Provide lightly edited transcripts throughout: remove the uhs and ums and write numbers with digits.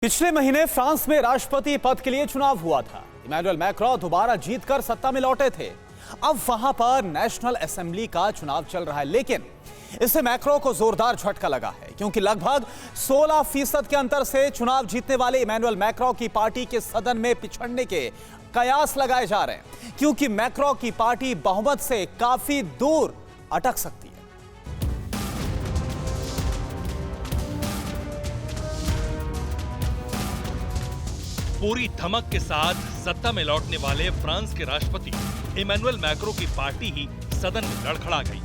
पिछले महीने फ्रांस में राष्ट्रपति पद के लिए चुनाव हुआ था। इमैनुअल मैक्रों दोबारा जीतकर सत्ता में लौटे थे। अब वहां पर नेशनल असेंबली का चुनाव चल रहा है, लेकिन इससे मैक्रों को जोरदार झटका लगा है, क्योंकि लगभग 16% के अंतर से चुनाव जीतने वाले इमैनुअल मैक्रों की पार्टी के सदन में पिछड़ने के कयास लगाए जा रहे हैं, क्योंकि मैक्रों की पार्टी बहुमत से काफी दूर अटक सकती है। पूरी धमक के साथ सत्ता में लौटने वाले फ्रांस के राष्ट्रपति इमैनुअल मैक्रों की पार्टी ही सदन में लड़खड़ा गई।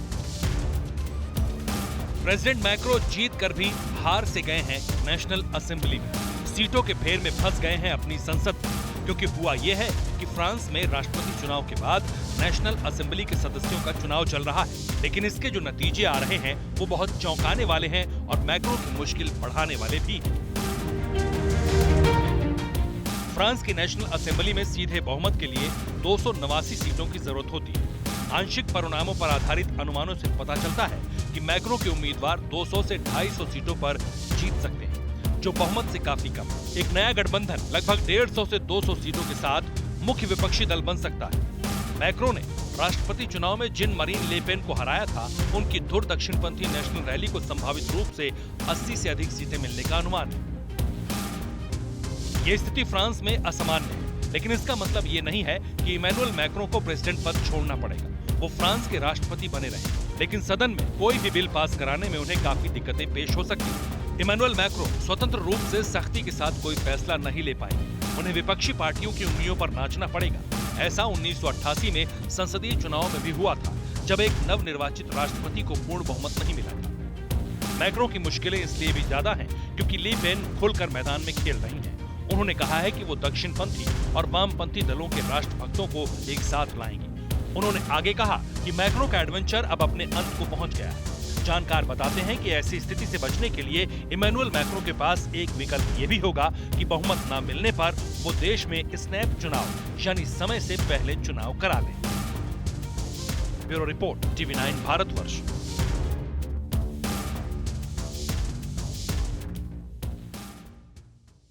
प्रेसिडेंट मैक्रों जीत कर भी हार से गए हैं नेशनल असेंबली में, सीटों के फेर में फंस गए हैं अपनी संसद में, क्योंकि हुआ यह है कि फ्रांस में राष्ट्रपति चुनाव के बाद नेशनल असेंबली के सदस्यों का चुनाव चल रहा है, लेकिन इसके जो नतीजे आ रहे हैं वो बहुत चौंकाने वाले हैं और मैक्रों की मुश्किल बढ़ाने वाले भी हैं। फ्रांस की नेशनल असेंबली में सीधे बहुमत के लिए 289 सीटों की जरूरत होती है। आंशिक परिणामों पर आधारित अनुमानों से पता चलता है कि मैक्रों के उम्मीदवार 200 से 250 सीटों पर जीत सकते हैं, जो बहुमत से काफी कम है। एक नया गठबंधन लगभग 150 से 200 सीटों के साथ मुख्य विपक्षी दल बन सकता है। मैक्रों ने राष्ट्रपति चुनाव में जिन मरीन ले पेन को हराया था, उनकी धुर दक्षिणपंथी नेशनल रैली को संभावित रूप से 80 से अधिक सीटें मिलने का अनुमान है। ये स्थिति फ्रांस में असामान्य है, लेकिन इसका मतलब ये नहीं है कि इमैनुअल मैक्रों को प्रेसिडेंट पद छोड़ना पड़ेगा। वो फ्रांस के राष्ट्रपति बने रहे, लेकिन सदन में कोई भी बिल पास कराने में उन्हें काफी दिक्कतें पेश हो सकती हैं। इमैनुअल मैक्रों स्वतंत्र रूप से सख्ती के साथ कोई फैसला नहीं ले पाएंगे। उन्हें विपक्षी पार्टियों की उंगलियों पर नाचना पड़ेगा। ऐसा 1988 में संसदीय चुनाव में भी हुआ था, जब एक नवनिर्वाचित राष्ट्रपति को पूर्ण बहुमत नहीं मिला था। मैक्रों की मुश्किलें इसलिए भी ज्यादा हैं क्योंकि ले पेन खुलकर मैदान में खेल रही हैं। उन्होंने कहा है कि वो दक्षिणपंथी और वामपंथी दलों के राष्ट्रभक्तों को एक साथ लाएंगे। उन्होंने आगे कहा कि मैक्रों का एडवेंचर अब अपने अंत को पहुंच गया है। जानकार बताते हैं कि ऐसी स्थिति से बचने के लिए इमैनुअल मैक्रों के पास एक विकल्प ये भी होगा कि बहुमत न मिलने पर वो देश में स्नैप चुनाव यानी समय से पहले चुनाव करा लें। Bureau report, TV9 Bharatvarsh.